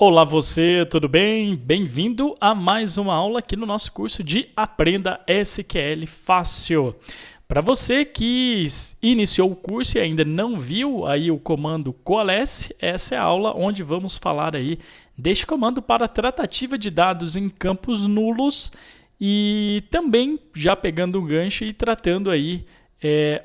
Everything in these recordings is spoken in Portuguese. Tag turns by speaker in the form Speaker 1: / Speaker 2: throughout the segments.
Speaker 1: Olá você, tudo bem? Bem-vindo a mais uma aula aqui no nosso curso de Aprenda SQL Fácil. Para você que iniciou o curso e ainda não viu aí o comando coalesce, essa é a aula onde vamos falar aí deste comando para tratativa de dados em campos nulos e também já pegando um gancho e tratando aí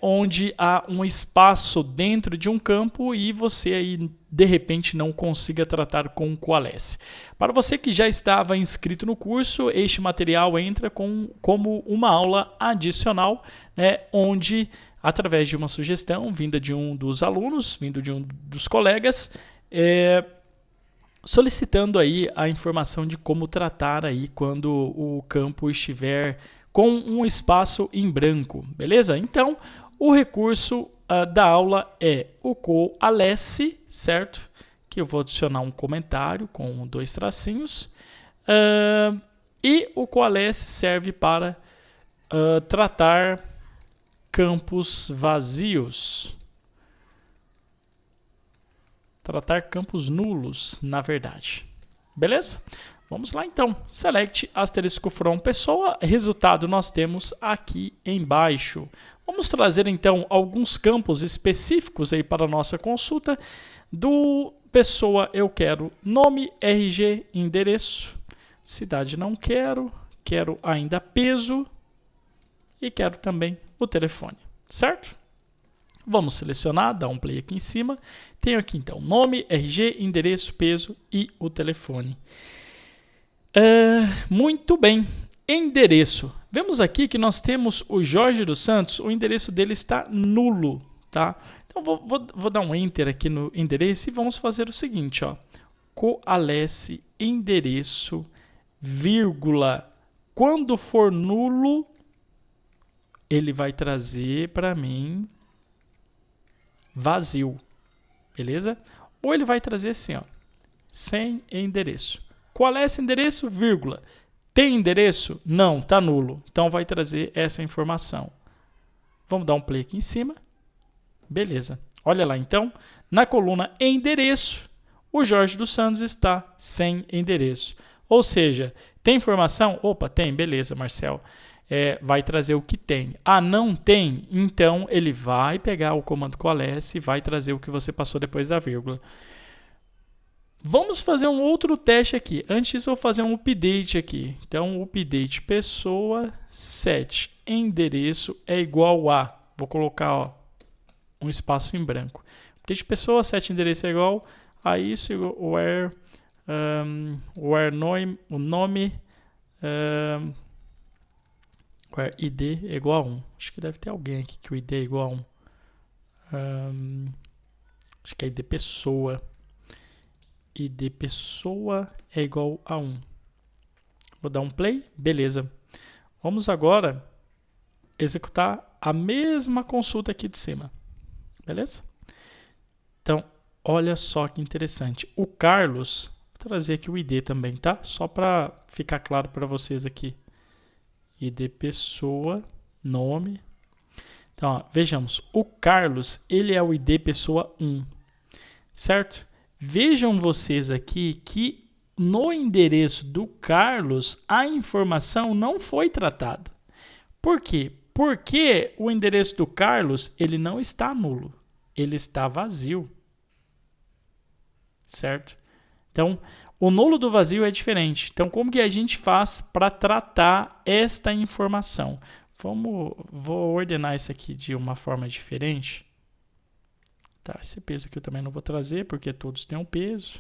Speaker 1: onde há um espaço dentro de um campo e você aí de repente não consiga tratar com coalesce. Para você que já estava inscrito no curso, este material entra como uma aula adicional, né, onde através de uma sugestão vinda de um dos alunos, vindo de um dos colegas, solicitando aí a informação de como tratar aí quando o campo estiver com um espaço em branco, beleza? Então, o recurso da aula é o coalesce, certo? Que eu vou adicionar um comentário com 2 tracinhos. E o coalesce serve para tratar campos vazios. Tratar campos nulos, na verdade. Beleza? Vamos lá então. Select asterisco from pessoa. Resultado nós temos aqui embaixo. Vamos trazer então alguns campos específicos aí para a nossa consulta. Do pessoa eu quero nome, RG, endereço. Cidade não quero. Quero ainda peso. E quero também o telefone. Certo? Vamos selecionar, dar um play aqui em cima. Tenho aqui então nome, RG, endereço, peso e o telefone. Muito bem. Endereço. Vemos aqui que nós temos o Jorge dos Santos, o endereço dele está nulo, tá? Então vou dar um enter aqui no endereço e vamos fazer o seguinte, ó. Coalesce endereço, vírgula. Quando for nulo, ele vai trazer para mim vazio, beleza? Ou ele vai trazer assim, ó, sem endereço. Coalesce endereço, vírgula. Tem endereço? Não, está nulo. Então vai trazer essa informação. Vamos dar um play aqui em cima. Beleza. Olha lá então, na coluna endereço, o Jorge dos Santos está sem endereço. Ou seja, tem informação? Opa, tem, beleza, Marcel. Vai trazer o que tem. Ah, não tem? Então ele vai pegar o comando coalesce e vai trazer o que você passou depois da vírgula. Vamos fazer um outro teste aqui. Antes eu vou fazer um update aqui. Então, update pessoa 7 endereço é igual a... Vou colocar um espaço em branco. Update pessoa 7 endereço é igual a isso. Where o nome... where id é igual a 1. Acho que deve ter alguém aqui que o id é igual a 1. Acho que é id pessoa. ID pessoa é igual a 1. Vou dar um play. Beleza. Vamos agora executar a mesma consulta aqui de cima. Beleza? Então, olha só que interessante. O Carlos, vou trazer aqui o ID também, tá? Só para ficar claro para vocês aqui. ID pessoa, nome. Então, ó, vejamos. O Carlos, ele é o ID pessoa 1. Certo? Vejam vocês aqui que no endereço do Carlos a informação não foi tratada. Por quê? Porque o endereço do Carlos ele não está nulo, ele está vazio. Certo? Então, o nulo do vazio é diferente. Então, como que a gente faz para tratar esta informação? Vou ordenar isso aqui de uma forma diferente. Tá, esse peso aqui eu também não vou trazer, porque todos têm um peso.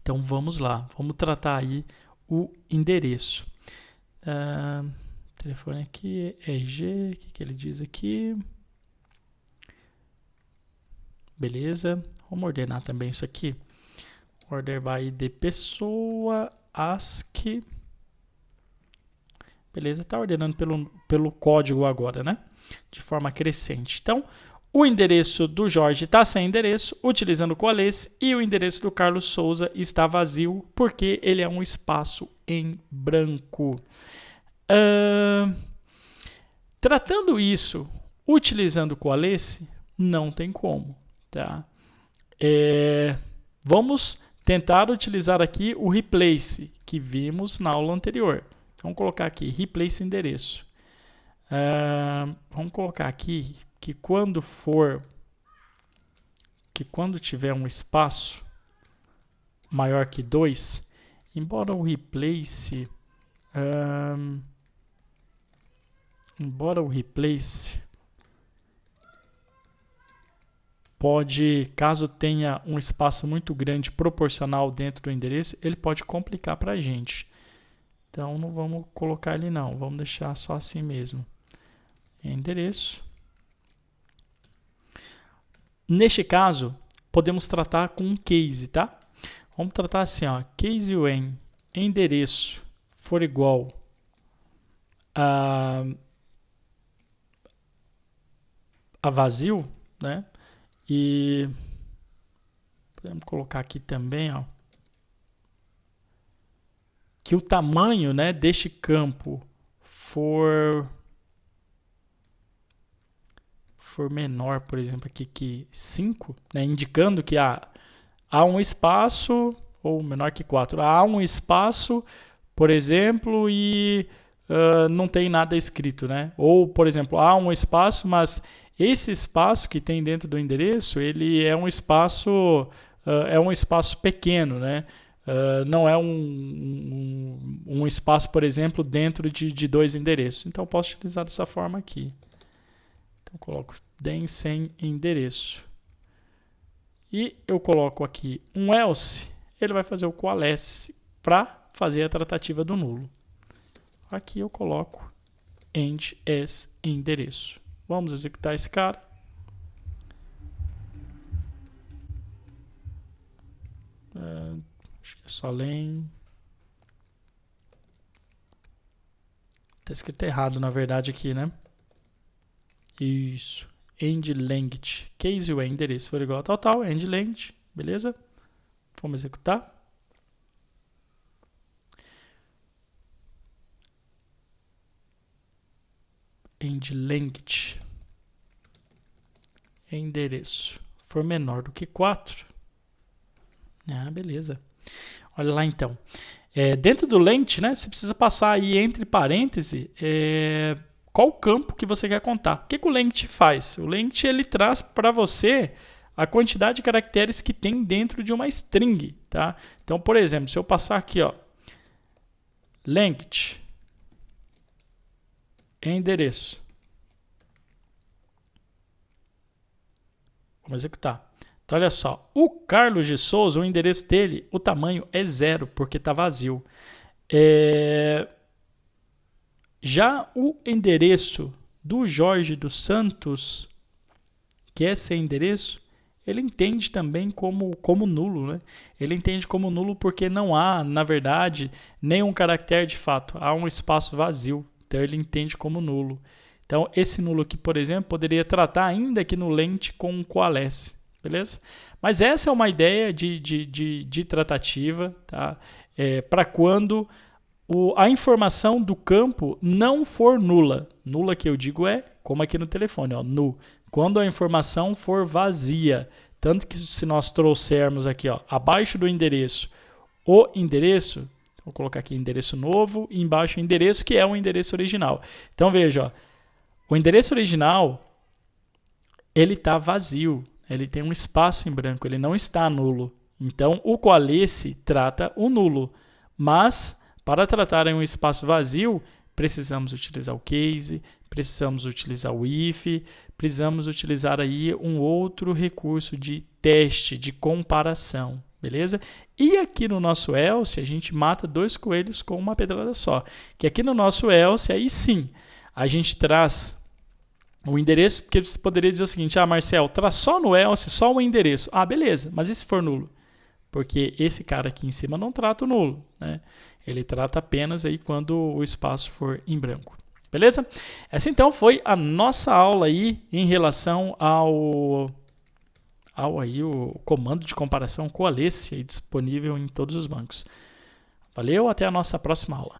Speaker 1: Então, vamos lá. Vamos tratar aí o endereço. Telefone aqui, RG, o que ele diz aqui? Beleza. Vamos ordenar também isso aqui. Order by ID pessoa, ASCII. Beleza, tá ordenando pelo código agora, né? De forma crescente. Então, o endereço do Jorge está sem endereço, utilizando o coalesce, e o endereço do Carlos Souza está vazio, porque ele é um espaço em branco. Tratando isso, utilizando o coalesce, não tem como. Tá? Vamos tentar utilizar aqui o replace, que vimos na aula anterior. Vamos colocar aqui, replace endereço. Vamos colocar aqui que quando tiver um espaço maior que 2, embora o replace pode, caso tenha um espaço muito grande proporcional dentro do endereço, ele pode complicar para a gente. Então não vamos colocar ele não, vamos deixar só assim mesmo. Endereço. Neste caso, podemos tratar com um case, tá? Vamos tratar assim, ó, case when endereço for igual a vazio, né? E podemos colocar aqui também, ó, que o tamanho, né, deste campo for menor, por exemplo, aqui que 5, né, indicando que há um espaço, ou menor que 4, há um espaço, por exemplo, e não tem nada escrito, né? Ou, por exemplo, há um espaço, mas esse espaço que tem dentro do endereço, ele é um espaço pequeno, né? Não é um espaço, por exemplo, dentro de 2 endereços. Então, eu posso utilizar dessa forma aqui. Então, eu coloco den sem endereço. E eu coloco aqui um else, ele vai fazer o coalesce para fazer a tratativa do nulo. Aqui eu coloco end as endereço. Vamos executar esse cara. Acho que é só len. Está escrito errado, na verdade, aqui, né? Isso. End length. Case when endereço for igual a tal, end length. Beleza? Vamos executar. End length. Endereço for menor do que 4. Beleza. Olha lá então. Dentro do length, né, você precisa passar aí entre parênteses qual campo que você quer contar. O que o length faz? O length ele traz para você a quantidade de caracteres que tem dentro de uma string. Tá? Então, por exemplo, se eu passar aqui, ó, length endereço. Vamos executar. Então, olha só, o Carlos de Souza, o endereço dele, o tamanho é 0, porque está vazio. Já o endereço do Jorge dos Santos, que é sem endereço, ele entende também como nulo, né? Ele entende como nulo porque não há, na verdade, nenhum caractere de fato. Há um espaço vazio, então ele entende como nulo. Então, esse nulo aqui, por exemplo, poderia tratar ainda aqui no length com um coalesce, beleza? Mas essa é uma ideia de tratativa, tá? Para quando a informação do campo não for nula. Nula que eu digo como aqui no telefone, ó, null. Quando a informação for vazia. Tanto que se nós trouxermos aqui, ó, abaixo do endereço, o endereço, vou colocar aqui endereço novo, e embaixo o endereço, que é o endereço original. Então, veja, ó, o endereço original, ele está vazio, ele tem um espaço em branco, ele não está nulo. Então, o coalesce trata o nulo, mas para tratar em um espaço vazio, precisamos utilizar o case, precisamos utilizar o if, precisamos utilizar aí um outro recurso de teste, de comparação, beleza? E aqui no nosso else, a gente mata 2 coelhos com uma pedrada só. Que aqui no nosso else, aí sim, a gente traz o endereço, porque você poderia dizer o seguinte, Marcel, traz só no else, só o endereço. Beleza, mas e se for nulo? Porque esse cara aqui em cima não trata o nulo, né? Ele trata apenas aí quando o espaço for em branco. Beleza? Essa então foi a nossa aula aí em relação ao aí o comando de comparação coalesce aí disponível em todos os bancos. Valeu, até a nossa próxima aula.